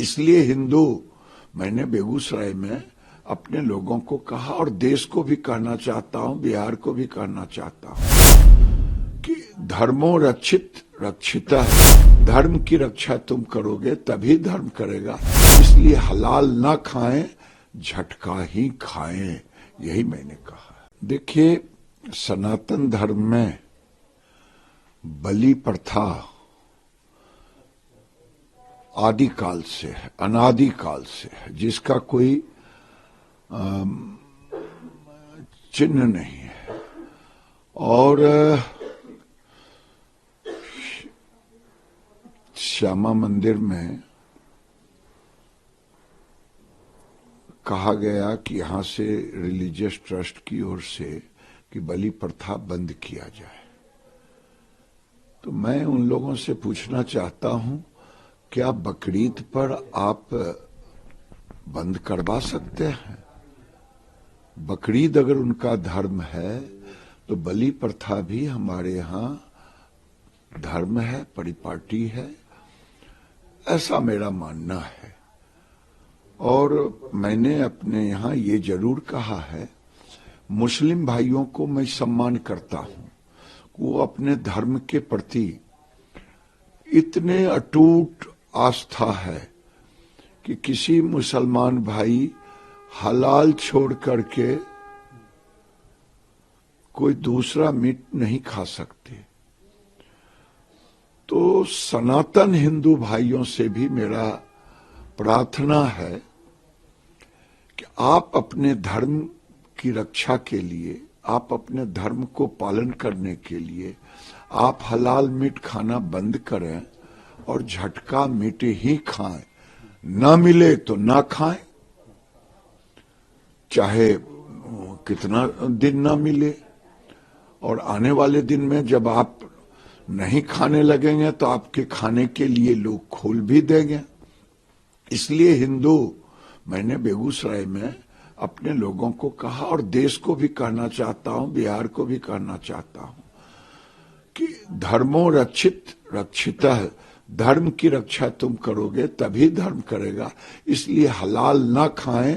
इसलिए हिंदू, मैंने बेगूसराय में अपने लोगों को कहा और देश को भी कहना चाहता हूं, बिहार को भी कहना चाहता हूं कि धर्मो रक्षित रक्षिता है। धर्म की रक्षा तुम करोगे तभी धर्म करेगा। इसलिए हलाल ना खाएं, झटका ही खाएं, यही मैंने कहा। देखिए, सनातन धर्म में बलि प्रथा आदिकाल से है, अनादिकाल से है, जिसका कोई चिन्ह नहीं है। और श्यामा मंदिर में कहा गया कि यहां से रिलीजियस ट्रस्ट की ओर से कि बलि प्रथा बंद किया जाए। तो मैं उन लोगों से पूछना चाहता हूं, क्या बकरीद पर आप बंद करवा सकते हैं? बकरीद अगर उनका धर्म है तो बलि प्रथा भी हमारे यहां धर्म है, परिपाटी है, ऐसा मेरा मानना है। और मैंने अपने यहां ये जरूर कहा है, मुस्लिम भाइयों को मैं सम्मान करता हूं, वो अपने धर्म के प्रति इतने अटूट आस्था है कि किसी मुसलमान भाई हलाल छोड़ करके कोई दूसरा मीट नहीं खा सकते। तो सनातन हिंदू भाइयों से भी मेरा प्रार्थना है कि आप अपने धर्म की रक्षा के लिए, आप अपने धर्म को पालन करने के लिए आप हलाल मीट खाना बंद करें और झटका मीट ही खाएं। ना मिले तो ना खाएं, चाहे कितना दिन ना मिले। और आने वाले दिन में जब आप नहीं खाने लगेंगे तो आपके खाने के लिए लोग खोल भी देंगे। इसलिए हिंदू, मैंने बेगूसराय में अपने लोगों को कहा और देश को भी कहना चाहता हूं, बिहार को भी कहना चाहता हूं कि धर्मो रक्षित रक्षिता है। धर्म की रक्षा तुम करोगे तभी धर्म करेगा। इसलिए हलाल ना खाएं,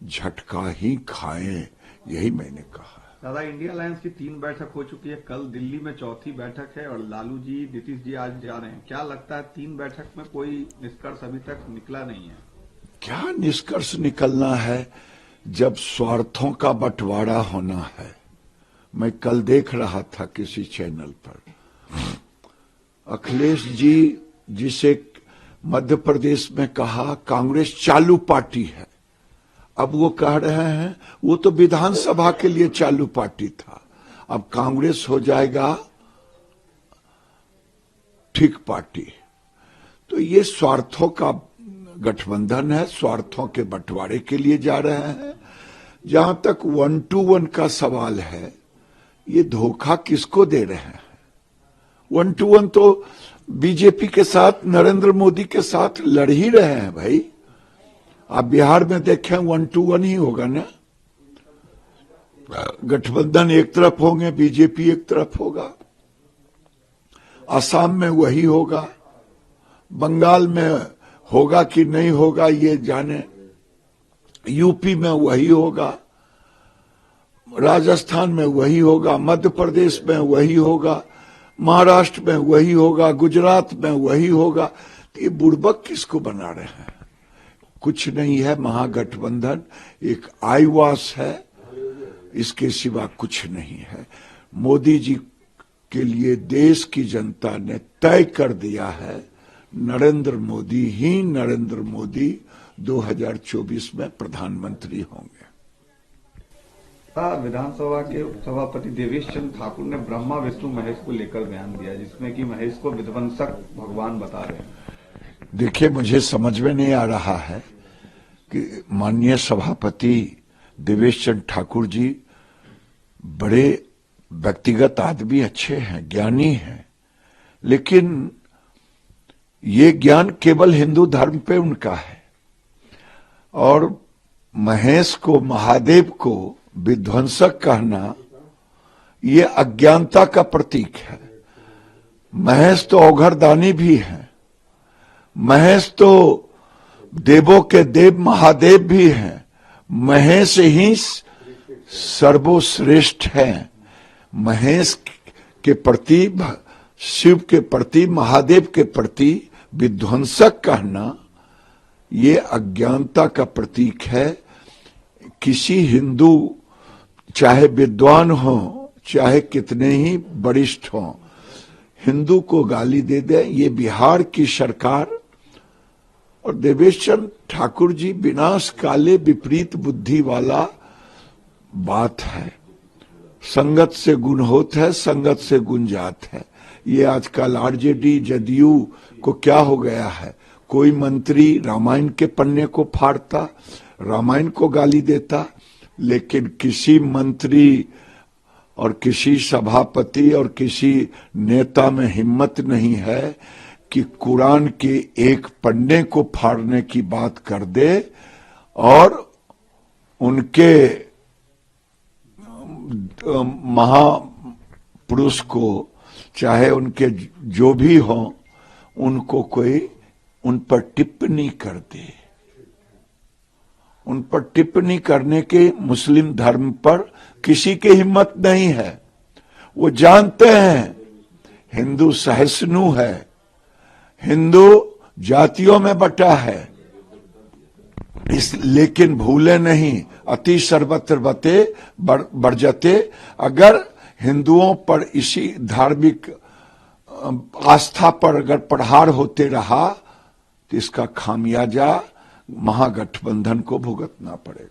झटका ही खाएं, यही मैंने कहा। दादा, इंडिया अलायंस की 3 बैठक हो चुकी है, कल दिल्ली में 4थी बैठक है और लालू जी, नीतीश जी आज जा रहे हैं। क्या लगता है 3 बैठक में कोई निष्कर्ष अभी तक निकला नहीं है? क्या निष्कर्ष निकलना है जब स्वार्थों का बंटवारा होना है? मैं कल देख रहा था किसी चैनल पर, अखिलेश जी जिसे मध्य प्रदेश में कहा कांग्रेस चालू पार्टी है, अब वो कह रहे हैं वो तो विधानसभा के लिए चालू पार्टी था, अब कांग्रेस हो जाएगा ठीक पार्टी। तो ये स्वार्थों का गठबंधन है, स्वार्थों के बंटवारे के लिए जा रहे हैं। जहां तक 1 to 1 का सवाल है, ये धोखा किसको दे रहे हैं? 1 to 1 तो बीजेपी के साथ, नरेंद्र मोदी के साथ लड़ ही रहे हैं भाई। आप बिहार में देखें 1 to 1 ही होगा ना। गठबंधन एक तरफ होंगे, बीजेपी एक तरफ होगा, असम में वही होगा, बंगाल में होगा कि नहीं होगा ये जाने, यूपी में वही होगा, राजस्थान में वही होगा, मध्य प्रदेश में वही होगा, महाराष्ट्र में वही होगा, गुजरात में वही होगा। तो ये बुड़बक किसको बना रहे हैं? कुछ नहीं है, महागठबंधन एक आईवास है, इसके सिवा कुछ नहीं है। मोदी जी के लिए देश की जनता ने तय कर दिया है, नरेंद्र मोदी ही नरेंद्र मोदी 2024 में प्रधानमंत्री होंगे। विधानसभा के सभापति देवेश चंद्र ठाकुर ने ब्रह्मा विष्णु महेश को लेकर बयान दिया, जिसमें कि महेश को विध्वंसक भगवान बता रहे हैं। देखिए, मुझे समझ में नहीं आ रहा है कि माननीय सभापति देवेश चंद्र ठाकुर जी बड़े व्यक्तिगत आदमी, अच्छे हैं, ज्ञानी हैं, लेकिन ये ज्ञान केवल हिंदू धर्म पे उनका है। और महेश को, महादेव को विध्वंसक कहना ये अज्ञानता का प्रतीक है। महेश तो औघरदानी भी है, महेश तो देवों के देव महादेव भी हैं, महेश ही सर्वश्रेष्ठ है। महेश के प्रति, शिव के प्रति, महादेव के प्रति विध्वंसक कहना ये अज्ञानता का प्रतीक है। किसी हिंदू चाहे विद्वान हो, चाहे कितने ही वरिष्ठ हो, हिंदू को गाली दे दे, ये बिहार की सरकार और देवेश चंद्र ठाकुर जी विनाश काले विपरीत बुद्धि वाला बात है। संगत से गुण होत है, संगत से गुण जात है। ये आजकल आरजेडी जदयू को क्या हो गया है, कोई मंत्री रामायण के पन्ने को फाड़ता, रामायण को गाली देता, लेकिन किसी मंत्री और किसी सभापति और किसी नेता में हिम्मत नहीं है कि कुरान के एक पन्ने को फाड़ने की बात कर दे और उनके महापुरुष को, चाहे उनके जो भी हो, उनको कोई उन पर टिप्पणी कर दे। उन पर टिप्पणी करने के मुस्लिम धर्म पर किसी की हिम्मत नहीं है। वो जानते हैं हिंदू सहिष्णु है, हिंदू जातियों में बटा है, लेकिन भूले नहीं अति सर्वत्र बते बरजते। अगर हिंदुओं पर इसी धार्मिक आस्था पर अगर प्रहार होते रहा तो इसका खामियाजा महागठबंधन को भुगतना पड़ेगा।